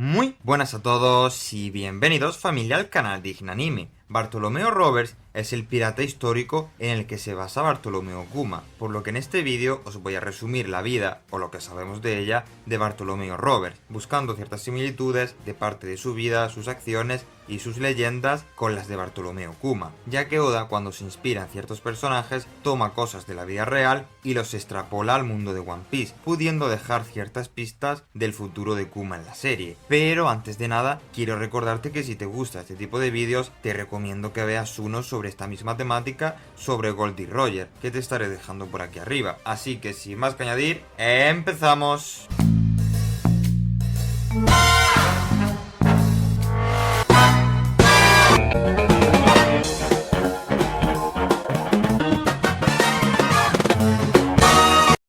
Muy buenas a todos y bienvenidos familia al canal de Ignanime. Bartolomeo Roberts es el pirata histórico en el que se basa Bartolomeo Kuma, por lo que en este vídeo os voy a resumir la vida, o lo que sabemos de ella, de Bartolomeo Roberts, buscando ciertas similitudes de parte de su vida, sus acciones y sus leyendas con las de Bartolomeo Kuma, ya que Oda, cuando se inspira en ciertos personajes, toma cosas de la vida real y los extrapola al mundo de One Piece, pudiendo dejar ciertas pistas del futuro de Kuma en la serie. Pero antes de nada, quiero recordarte que si te gusta este tipo de vídeos, te recomiendo que veas uno sobre esta misma temática, sobre Goldie Roger, que te estaré dejando por aquí arriba. Así que sin más que añadir, ¡empezamos!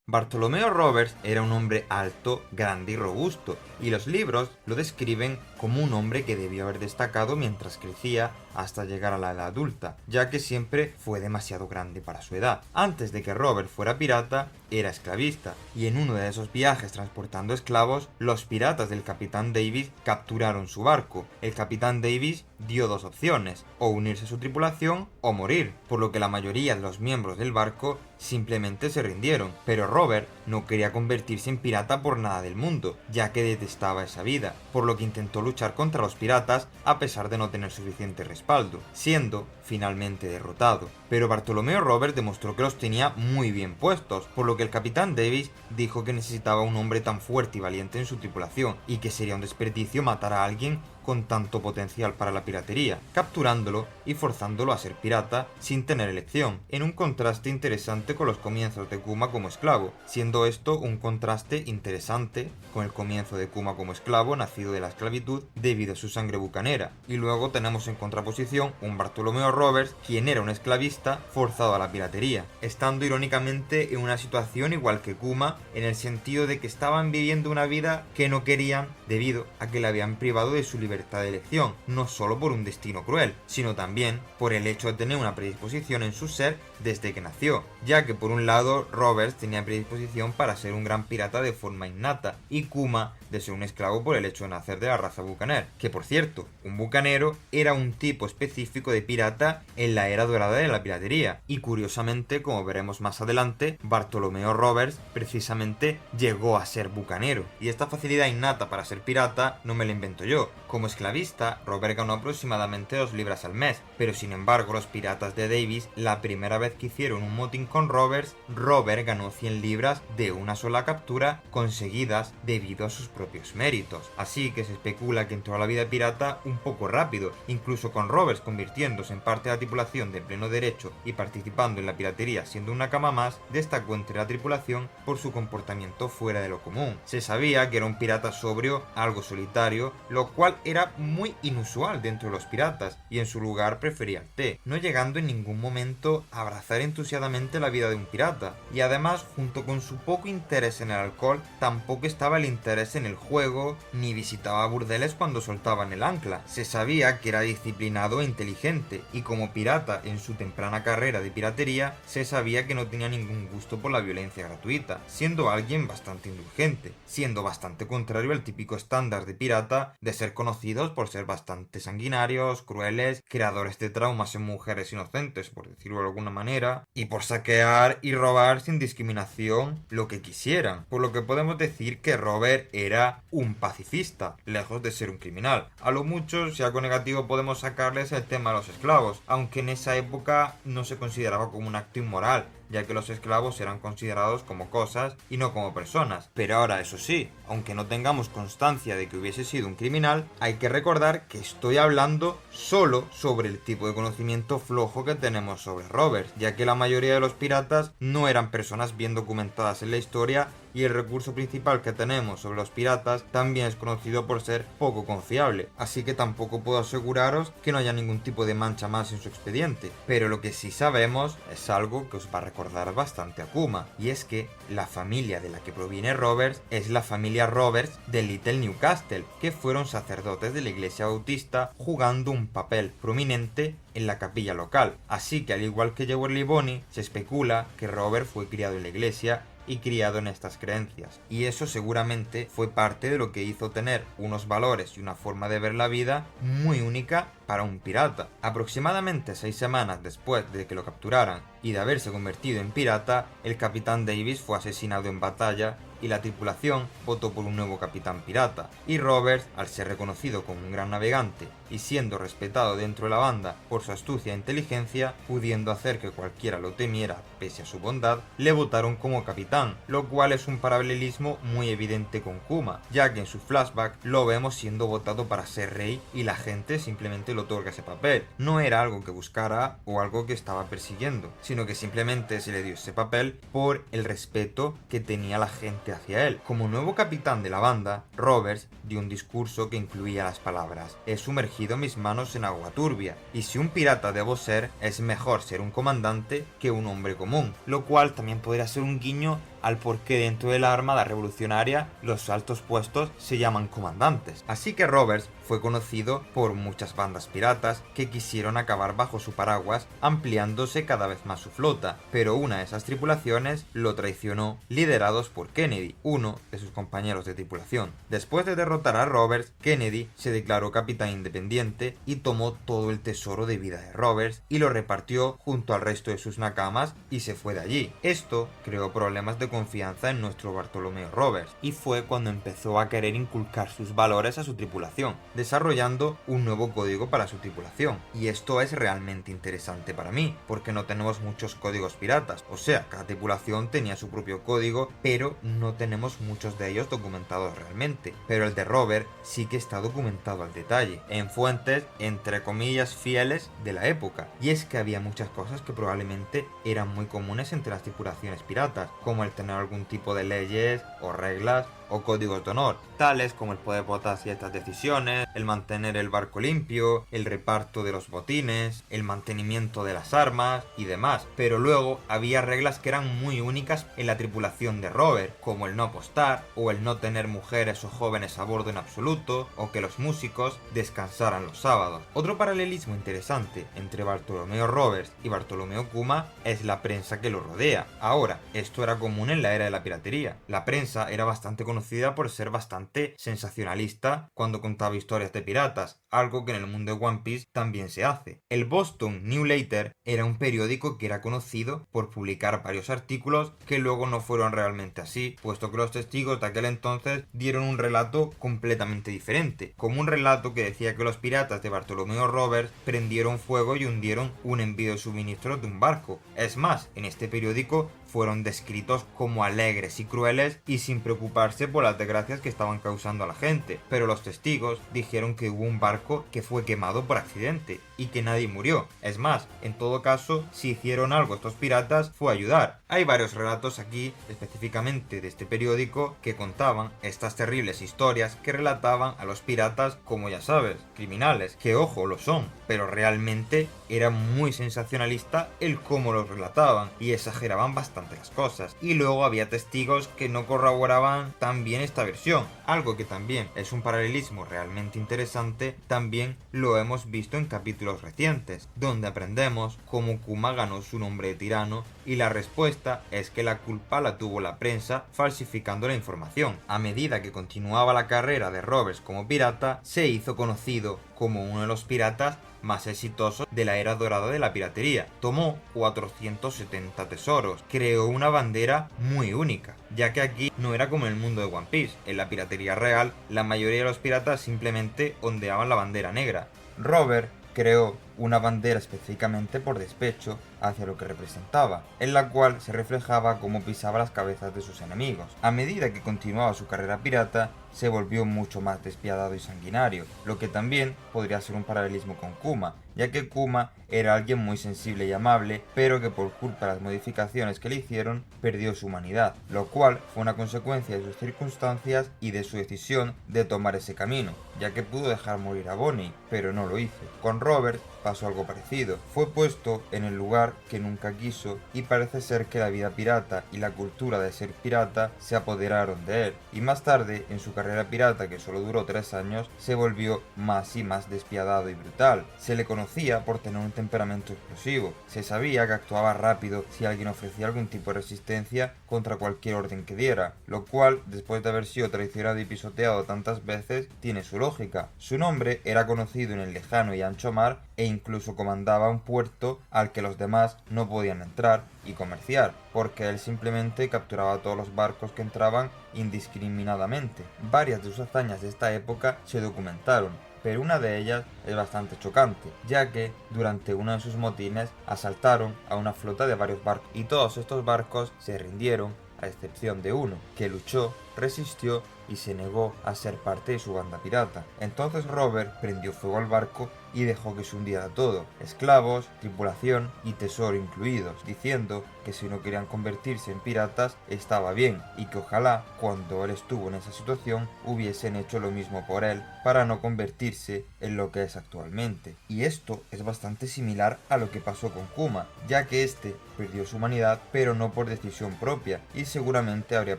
Bartolomeo Roberts era un hombre alto, grande y robusto, y los libros lo describen como un hombre que debió haber destacado mientras crecía hasta llegar a la edad adulta, ya que siempre fue demasiado grande para su edad. Antes de que Robert fuera pirata, era esclavista, y en uno de esos viajes transportando esclavos, los piratas del Capitán Davis capturaron su barco. El Capitán Davis dio dos opciones, o unirse a su tripulación o morir, por lo que la mayoría de los miembros del barco simplemente se rindieron, pero Robert no quería convertirse en pirata por nada del mundo, ya que detestaba esa vida, por lo que intentó luchar contra los piratas a pesar de no tener suficiente respaldo, siendo finalmente derrotado. Pero Bartolomeo Roberts demostró que los tenía muy bien puestos, por lo que el Capitán Davis dijo que necesitaba un hombre tan fuerte y valiente en su tripulación, y que sería un desperdicio matar a alguien con tanto potencial para la piratería, capturándolo y forzándolo a ser pirata sin tener elección, en un contraste interesante con los comienzos de Kuma como esclavo, siendo esto un contraste interesante con el comienzo de Kuma como esclavo nacido de la esclavitud debido a su sangre bucanera, y luego tenemos en contraposición un Bartolomeo Roberts quien era un esclavista forzado a la piratería, estando irónicamente en una situación igual que Kuma en el sentido de que estaban viviendo una vida que no querían debido a que le habían privado de su libertad de elección, no solo por un destino cruel, sino también por el hecho de tener una predisposición en su ser desde que nació, ya que por un lado Roberts tenía predisposición para ser un gran pirata de forma innata, y Kuma de ser un esclavo por el hecho de nacer de la raza bucaner, que por cierto, un bucanero era un tipo específico de pirata en la era dorada de la piratería, y curiosamente, como veremos más adelante, Bartolomeo Roberts precisamente llegó a ser bucanero, y esta facilidad innata para ser pirata no me la invento yo. Como esclavista, Robert ganó aproximadamente 2 libras al mes, pero sin embargo los piratas de Davis, la primera vez que hicieron un motín con Roberts, Robert ganó 100 libras de una sola captura conseguidas debido a sus propios méritos. Así que se especula que entró a la vida pirata un poco rápido, incluso con Roberts convirtiéndose en parte de la tripulación de pleno derecho y participando en la piratería siendo una cama más, destacó entre la tripulación por su comportamiento fuera de lo común. Se sabía que era un pirata sobrio, algo solitario, lo cual era muy inusual dentro de los piratas, y en su lugar prefería el té, no llegando en ningún momento a abrazar entusiasmadamente la vida de un pirata. Y además, junto con su poco interés en el alcohol, tampoco estaba el interés en el juego, ni visitaba burdeles cuando soltaban el ancla. Se sabía que era disciplinado e inteligente, y como pirata en su temprana carrera de piratería, se sabía que no tenía ningún gusto por la violencia gratuita, siendo alguien bastante indulgente, siendo bastante contrario al típico estándar de pirata de ser conocidos por ser bastante sanguinarios, crueles, creadores de traumas en mujeres inocentes, por decirlo de alguna manera, y por saquear y robar sin discriminación lo que quisieran, por lo que podemos decir que Robert era un pacifista, lejos de ser un criminal. A lo mucho, si algo negativo podemos sacarles el tema de los esclavos, aunque en esa época no se consideraba como un acto inmoral, ya que los esclavos eran considerados como cosas y no como personas. Pero ahora, eso sí, aunque no tengamos constancia de que hubiese sido un criminal, hay que recordar que estoy hablando solo sobre el tipo de conocimiento flojo que tenemos sobre Robert, ya que la mayoría de los piratas no eran personas bien documentadas en la historia, y el recurso principal que tenemos sobre los piratas también es conocido por ser poco confiable, así que tampoco puedo aseguraros que no haya ningún tipo de mancha más en su expediente. Pero lo que sí sabemos es algo que os va a recordar bastante a Kuma, y es que la familia de la que proviene Roberts es la familia Roberts de Little Newcastle, que fueron sacerdotes de la iglesia bautista jugando un papel prominente en la capilla local. Así que al igual que Jewel Bonnie, se especula que Robert fue criado en la iglesia y criado en estas creencias. Y eso seguramente fue parte de lo que hizo tener unos valores y una forma de ver la vida muy única para un pirata. Aproximadamente 6 semanas después de que lo capturaran y de haberse convertido en pirata, el capitán Davis fue asesinado en batalla y la tripulación votó por un nuevo capitán pirata. Y Roberts, al ser reconocido como un gran navegante y siendo respetado dentro de la banda por su astucia e inteligencia, pudiendo hacer que cualquiera lo temiera pese a su bondad, le votaron como capitán, lo cual es un paralelismo muy evidente con Kuma, ya que en su flashback lo vemos siendo votado para ser rey y la gente simplemente le otorga ese papel. No era algo que buscara o algo que estaba persiguiendo, sino que simplemente se le dio ese papel por el respeto que tenía la gente hacia él. Como nuevo capitán de la banda, Roberts dio un discurso que incluía las palabras: he sumergido mis manos en agua turbia, y si un pirata debo ser, es mejor ser un comandante que un hombre común, lo cual también podría ser un guiño al por qué dentro de la Armada Revolucionaria los altos puestos se llaman comandantes. Así que Roberts fue conocido por muchas bandas piratas que quisieron acabar bajo su paraguas, ampliándose cada vez más su flota, pero una de esas tripulaciones lo traicionó, liderados por Kennedy, uno de sus compañeros de tripulación. Después de derrotar a Roberts, Kennedy se declaró capitán independiente y tomó todo el tesoro de vida de Roberts y lo repartió junto al resto de sus nakamas y se fue de allí. Esto creó problemas de confianza en nuestro Bartolomeo Roberts, y fue cuando empezó a querer inculcar sus valores a su tripulación, desarrollando un nuevo código para su tripulación. Y esto es realmente interesante para mí, porque no tenemos muchos códigos piratas, o sea, cada tripulación tenía su propio código, pero no tenemos muchos de ellos documentados realmente. Pero el de Robert sí que está documentado al detalle, en fuentes entre comillas fieles de la época, y es que había muchas cosas que probablemente eran muy comunes entre las tripulaciones piratas, como el tener algún tipo de leyes o reglas o códigos de honor, tales como el poder votar ciertas decisiones, el mantener el barco limpio, el reparto de los botines, el mantenimiento de las armas y demás. Pero luego había reglas que eran muy únicas en la tripulación de Robert, como el no apostar, o el no tener mujeres o jóvenes a bordo en absoluto, o que los músicos descansaran los sábados. Otro paralelismo interesante entre Bartolomeo Roberts y Bartolomeo Kuma es la prensa que lo rodea. Ahora, esto era común en la era de la piratería. La prensa era bastante conocida por ser bastante sensacionalista cuando contaba historias de piratas, algo que en el mundo de One Piece también se hace. El Boston New Letter era un periódico que era conocido por publicar varios artículos que luego no fueron realmente así, puesto que los testigos de aquel entonces dieron un relato completamente diferente, como un relato que decía que los piratas de Bartolomeo Roberts prendieron fuego y hundieron un envío de suministros de un barco. Es más, en este periódico fueron descritos como alegres y crueles y sin preocuparse por las desgracias que estaban causando a la gente, pero los testigos dijeron que hubo un barco que fue quemado por accidente y que nadie murió. Es más, en todo caso, si hicieron algo estos piratas fue ayudar. Hay varios relatos aquí, específicamente de este periódico, que contaban estas terribles historias que relataban a los piratas como, ya sabes, criminales, que ojo, lo son, pero realmente era muy sensacionalista el cómo los relataban y exageraban bastante las cosas. Y luego había testigos que no corroboraban tan bien esta versión, algo que también es un paralelismo realmente interesante. También lo hemos visto en capítulos recientes, donde aprendemos cómo Kuma ganó su nombre de tirano, y la respuesta es que la culpa la tuvo la prensa falsificando la información. A medida que continuaba la carrera de Roberts como pirata, se hizo conocido como uno de los piratas más exitosos de la era dorada de la piratería. Tomó 470 tesoros, creó una bandera muy única, ya que aquí no era como en el mundo de One Piece. En la piratería real, la mayoría de los piratas simplemente ondeaban la bandera negra. Robert creó una bandera específicamente por despecho hacia lo que representaba, en la cual se reflejaba cómo pisaba las cabezas de sus enemigos. A medida que continuaba su carrera pirata, se volvió mucho más despiadado y sanguinario, lo que también podría ser un paralelismo con Kuma, ya que Kuma era alguien muy sensible y amable, pero que por culpa de las modificaciones que le hicieron, perdió su humanidad, lo cual fue una consecuencia de sus circunstancias y de su decisión de tomar ese camino, ya que pudo dejar morir a Bonnie, pero no lo hizo. Con Robert pasó algo parecido. Fue puesto en el lugar que nunca quiso, y parece ser que la vida pirata y la cultura de ser pirata se apoderaron de él, y más tarde, en su carrera pirata, que solo duró 3 años, se volvió más y más despiadado y brutal. Se le conocía por tener un temperamento explosivo, se sabía que actuaba rápido si alguien ofrecía algún tipo de resistencia contra cualquier orden que diera, lo cual, después de haber sido traicionado y pisoteado tantas veces, tiene su lógica. Su nombre era conocido en el lejano y ancho mar e incluso comandaba un puerto al que los demás no podían entrar y comerciar, porque él simplemente capturaba a todos los barcos que entraban indiscriminadamente. Varias de sus hazañas de esta época se documentaron, pero una de ellas es bastante chocante, ya que durante uno de sus motines asaltaron a una flota de varios barcos y todos estos barcos se rindieron a excepción de uno, que luchó, resistió y se negó a ser parte de su banda pirata. Entonces Robert prendió fuego al barco y dejó que se hundiera todo, esclavos, tripulación y tesoro incluidos, diciendo que si no querían convertirse en piratas estaba bien y que ojalá cuando él estuvo en esa situación hubiesen hecho lo mismo por él para no convertirse en lo que es actualmente. Y esto es bastante similar a lo que pasó con Kuma, ya que este perdió su humanidad pero no por decisión propia y seguramente habría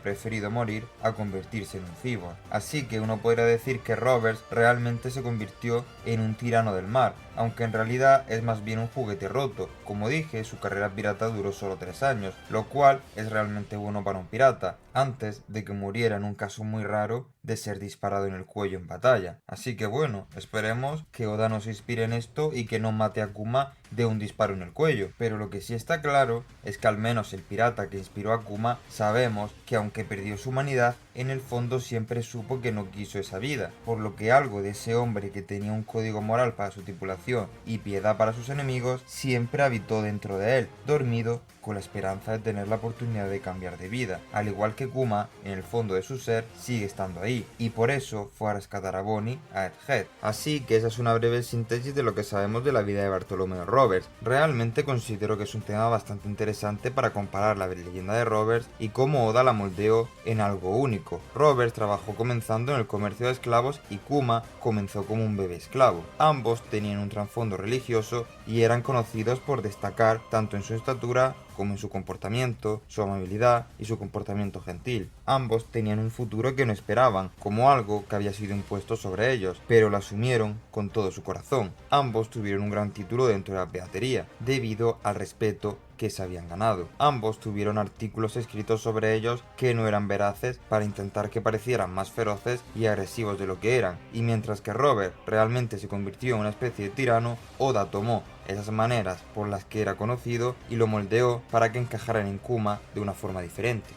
preferido morir a convertirse en un cyborg. Así que uno podría decir que Roberts realmente se convirtió en un tirano del mar, aunque en realidad es más bien un juguete roto. Como dije, su carrera pirata duró solo 3 años, lo cual es realmente bueno para un pirata, antes de que muriera en un caso muy raro de ser disparado en el cuello en batalla. Así que bueno, esperemos que Oda nos inspire en esto y que no mate a Kuma de un disparo en el cuello. Pero lo que sí está claro es que al menos el pirata que inspiró a Kuma sabemos que aunque perdió su humanidad, en el fondo siempre supo que no quiso esa vida, por lo que algo de ese hombre que tenía un código moral para su tripulación y piedad para sus enemigos siempre habitó dentro de él, dormido con la esperanza de tener la oportunidad de cambiar de vida, al igual que Kuma, en el fondo de su ser, sigue estando ahí, y por eso fue a rescatar a Bonnie a Egghead. Así que esa es una breve síntesis de lo que sabemos de la vida de Bartholomew Roberts. Realmente considero que es un tema bastante interesante para comparar la leyenda de Roberts y cómo Oda la moldeó en algo único. Roberts trabajó comenzando en el comercio de esclavos y Kuma comenzó como un bebé esclavo. Ambos tenían un trasfondo religioso y eran conocidos por destacar tanto en su estatura como en su comportamiento, su amabilidad y su comportamiento gentil. Ambos tenían un futuro que no esperaban, como algo que había sido impuesto sobre ellos, pero lo asumieron con todo su corazón. Ambos tuvieron un gran título dentro de la piratería, debido al respeto que se habían ganado. Ambos tuvieron artículos escritos sobre ellos que no eran veraces para intentar que parecieran más feroces y agresivos de lo que eran, y mientras que Robert realmente se convirtió en una especie de tirano, Oda tomó esas maneras por las que era conocido y lo moldeó para que encajaran en Kuma de una forma diferente.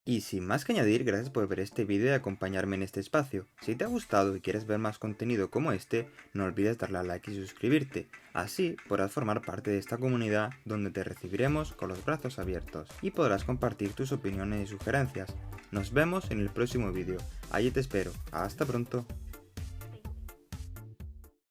Y sin más que añadir, gracias por ver este vídeo y acompañarme en este espacio. Si te ha gustado y quieres ver más contenido como este, no olvides darle a like y suscribirte. Así podrás formar parte de esta comunidad donde te recibiremos con los brazos abiertos y podrás compartir tus opiniones y sugerencias. Nos vemos en el próximo vídeo. Allí te espero. Hasta pronto.